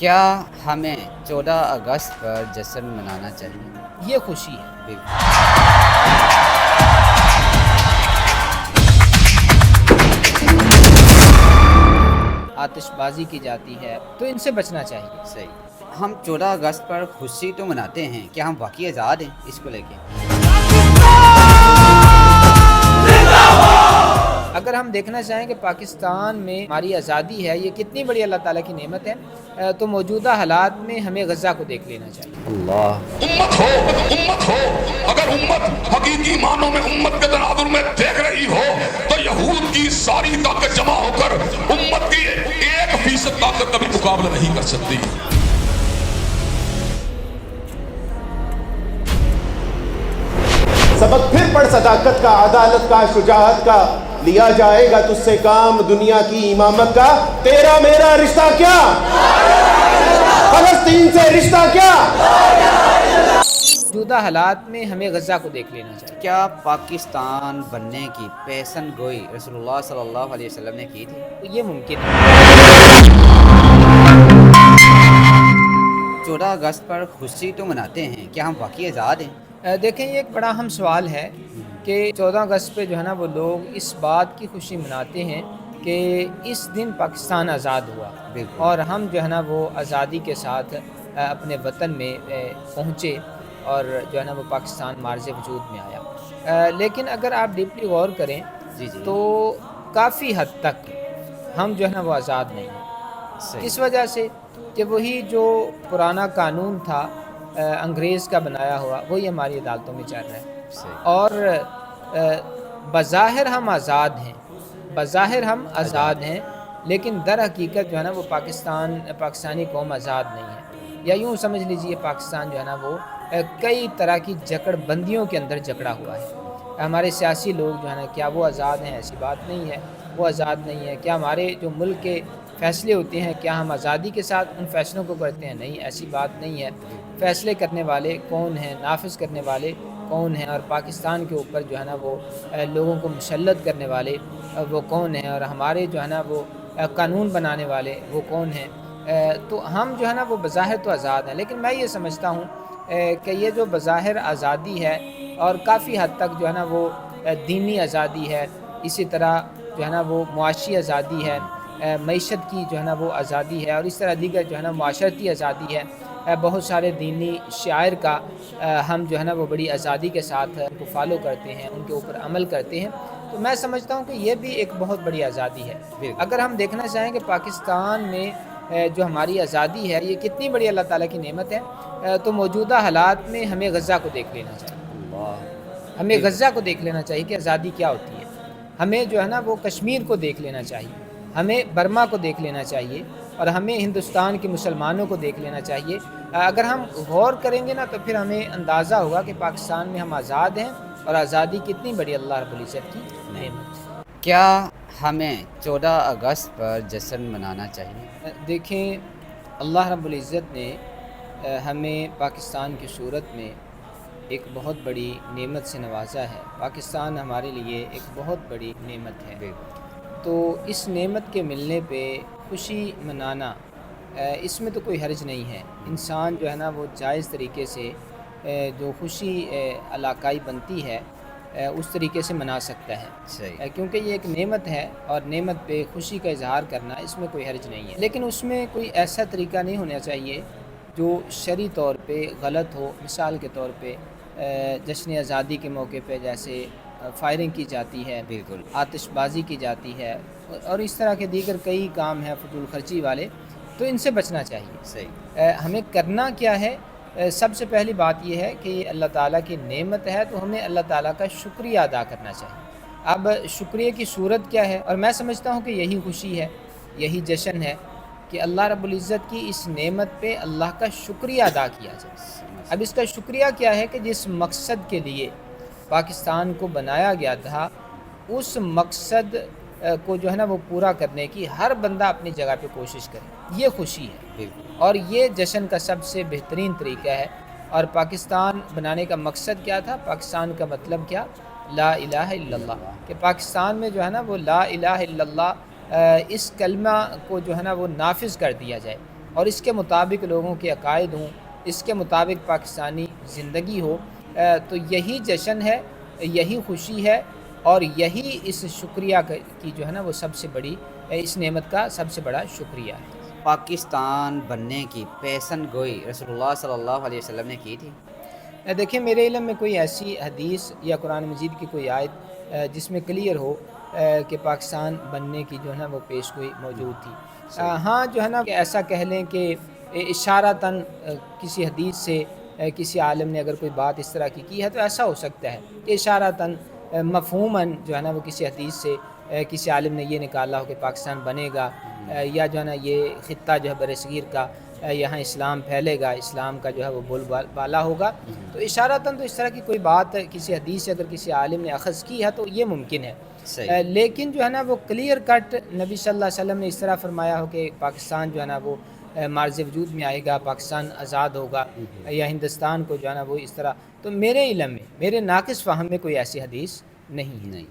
کیا ہمیں 14 اگست پر جشن منانا چاہیے؟ یہ خوشی ہے۔ بالکل آتش بازی کی جاتی ہے تو ان سے بچنا چاہیے۔ صحیح۔ ہم 14 اگست پر خوشی تو مناتے ہیں، کیا ہم واقعی آزاد ہیں اس کو لے کے؟ اگر ہم دیکھنا چاہیں کہ پاکستان میں ہماری آزادی ہے یہ کتنی بڑی اللہ تعالیٰ کی نعمت ہے، تو موجودہ حالات میں ہمیں غزہ کو دیکھ لینا چاہیے۔ اللہ امت ہو اگر امت حقیقی معنوں میں امت کے تناظر میں دیکھ رہی ہو تو یہود کی ساری طاقت جمع ہو کر امت کی 1% طاقت کبھی مقابلہ نہیں کر سکتی۔ سبق پھر پڑھ صداقت کا، عدالت کا، شجاعت کا، لیا جائے گا تجھ سے کام دنیا کی امامت کا۔ تیرا میرا رشتہ کیا، فلسطین سے رشتہ کیا۔ موجودہ حالات میں ہمیں غزہ کو دیکھ لینا چاہیے۔ کیا پاکستان بننے کی پیشن گوئی رسول اللہ صلی اللہ علیہ وسلم نے کی تھی؟ تو یہ ممکن ہے۔ 14 اگست پر خوشی تو مناتے ہیں، کیا ہم واقعی آزاد ہیں؟ دیکھیں یہ ایک بڑا اہم سوال ہے کہ 14 اگست پہ جو ہے نا وہ لوگ اس بات کی خوشی مناتے ہیں کہ اس دن پاکستان آزاد ہوا، بالکل۔ اور ہم جو ہے نا وہ آزادی کے ساتھ اپنے وطن میں پہنچے، اور جو ہے نا وہ پاکستان معرض وجود میں آیا۔ لیکن اگر آپ ڈیپلی غور کریں جی تو کافی حد تک ہم جو ہے نا وہ آزاد نہیں ہیں۔ صحیح۔ اس وجہ سے کہ وہی جو پرانا قانون تھا انگریز کا بنایا ہوا وہی ہماری عدالتوں میں چل رہا ہے، صحیح۔ اور بظاہر ہم آزاد ہیں، بظاہر ہم آزاد ہیں، لیکن در حقیقت جو ہے نا وہ پاکستانی قوم آزاد نہیں ہے، یا یوں سمجھ لیجئے پاکستان جو ہے نا وہ کئی طرح کی جکڑ بندیوں کے اندر جکڑا ہوا ہے۔ ہمارے سیاسی لوگ جو ہے نا کیا وہ آزاد ہیں؟ ایسی بات نہیں ہے، وہ آزاد نہیں ہے۔ کیا ہمارے جو ملک کے فیصلے ہوتے ہیں کیا ہم آزادی کے ساتھ ان فیصلوں کو کرتے ہیں؟ نہیں، ایسی بات نہیں ہے۔ فیصلے کرنے والے کون ہیں، نافذ کرنے والے کون ہیں، اور پاکستان کے اوپر جو ہے نا وہ لوگوں کو مسلط کرنے والے وہ کون ہیں، اور ہمارے جو ہے نا وہ قانون بنانے والے وہ کون ہیں؟ تو ہم جو ہے نا وہ بظاہر تو آزاد ہیں، لیکن میں یہ سمجھتا ہوں کہ یہ جو بظاہر آزادی ہے اور کافی حد تک جو ہے نا وہ دینی آزادی ہے، اسی طرح جو ہے نا وہ معاشی آزادی ہے، معیشت کی جو ہے نا وہ آزادی ہے، اور اس طرح دیگر جو ہے نا معاشرتی آزادی ہے، بہت سارے دینی شعائر کا ہم جو ہے نا وہ بڑی آزادی کے ساتھ ان کو فالو کرتے ہیں، ان کے اوپر عمل کرتے ہیں، تو میں سمجھتا ہوں کہ یہ بھی ایک بہت بڑی آزادی ہے۔ اگر ہم دیکھنا چاہیں کہ پاکستان میں جو ہماری آزادی ہے یہ کتنی بڑی اللہ تعالیٰ کی نعمت ہے، تو موجودہ حالات میں ہمیں غزہ کو دیکھ لینا چاہیے۔ اللہ ہمیں غزہ کو دیکھ لینا چاہیے کہ آزادی کیا ہوتی ہے۔ ہمیں جو ہے نا وہ کشمیر کو دیکھ لینا چاہیے، ہمیں برما کو دیکھ لینا چاہیے، اور ہمیں ہندوستان کے مسلمانوں کو دیکھ لینا چاہیے۔ اگر ہم غور کریں گے نا تو پھر ہمیں اندازہ ہوگا کہ پاکستان میں ہم آزاد ہیں، اور آزادی کتنی بڑی اللہ رب العزت کی نعمت ہے۔ کیا ہمیں 14 اگست پر جشن منانا چاہیے؟ دیکھیں اللہ رب العزت نے ہمیں پاکستان کی صورت میں ایک بہت بڑی نعمت سے نوازا ہے۔ پاکستان ہمارے لیے ایک بہت بڑی نعمت ہے، تو اس نعمت کے ملنے پہ خوشی منانا اس میں تو کوئی حرج نہیں ہے۔ انسان جو ہے نا وہ جائز طریقے سے جو خوشی علاقائی بنتی ہے اس طریقے سے منا سکتا ہے، صحیح۔ کیونکہ یہ ایک نعمت ہے، اور نعمت پہ خوشی کا اظہار کرنا اس میں کوئی حرج نہیں ہے، لیکن اس میں کوئی ایسا طریقہ نہیں ہونا چاہیے جو شرعی طور پہ غلط ہو۔ مثال کے طور پہ جشن آزادی کے موقع پہ جیسے فائرنگ کی جاتی ہے، بالکل۔ آتش بازی کی جاتی ہے، اور اس طرح کے دیگر کئی کام ہیں فضول خرچی والے، تو ان سے بچنا چاہیے۔ صحیح۔ ہمیں کرنا کیا ہے؟ سب سے پہلی بات یہ ہے کہ یہ اللہ تعالیٰ کی نعمت ہے، تو ہمیں اللہ تعالیٰ کا شکریہ ادا کرنا چاہیے۔ اب شکریہ کی صورت کیا ہے؟ اور میں سمجھتا ہوں کہ یہی خوشی ہے، یہی جشن ہے کہ اللہ رب العزت کی اس نعمت پہ اللہ کا شکریہ ادا کیا جائے۔ اب اس کا شکریہ کیا ہے کہ جس مقصد کے لیے پاکستان کو بنایا گیا تھا اس مقصد کو جو ہے نا وہ پورا کرنے کی ہر بندہ اپنی جگہ پہ کوشش کرے، یہ خوشی ہے، بالکل۔ اور یہ جشن کا سب سے بہترین طریقہ ہے۔ اور پاکستان بنانے کا مقصد کیا تھا؟ پاکستان کا مطلب کیا؟ لا الہ الا اللہ، کہ پاکستان میں جو ہے نا وہ لا الہ الا اللہ اس کلمہ کو جو ہے نا وہ نافذ کر دیا جائے، اور اس کے مطابق لوگوں کے عقائد ہوں، اس کے مطابق پاکستانی زندگی ہو، تو یہی جشن ہے، یہی خوشی ہے، اور یہی اس شکریہ کی جو ہے نا وہ سب سے بڑی، اس نعمت کا سب سے بڑا شکریہ ہے۔ پاکستان بننے کی پیشن گوئی رسول اللہ صلی اللہ علیہ وسلم نے کی تھی؟ دیکھیں میرے علم میں کوئی ایسی حدیث یا قرآن مجید کی کوئی آیت جس میں کلیئر ہو کہ پاکستان بننے کی جو ہے نا وہ پیش گوئی موجود تھی۔ ہاں جو ہے نا کہ ایسا کہہ لیں کہ اشارتاً کسی حدیث سے کسی عالم نے اگر کوئی بات اس طرح کی ہے تو ایسا ہو سکتا ہے کہ اشارتاً مفہوماً جو ہے نا وہ کسی حدیث سے کسی عالم نے یہ نکالا ہو کہ پاکستان بنے گا، یا جو ہے نا یہ خطہ جو ہے برصغیر کا یہاں اسلام پھیلے گا، اسلام کا جو ہے وہ بول بالا ہوگا، تو اشارتاً تو اس طرح کی کوئی بات کسی حدیث سے اگر کسی عالم نے اخذ کی ہے تو یہ ممکن ہے۔ صحیح۔ لیکن جو ہے نا وہ کلیئر کٹ نبی صلی اللہ علیہ وسلم نے اس طرح فرمایا ہو کہ پاکستان جو ہے نا وہ معرض وجود میں آئے گا، پاکستان آزاد ہوگا، یا ہندوستان کو جو ہے نا وہ اس طرح، تو میرے علم میں، میرے ناقص فہم میں کوئی ایسی حدیث نہیں ہے۔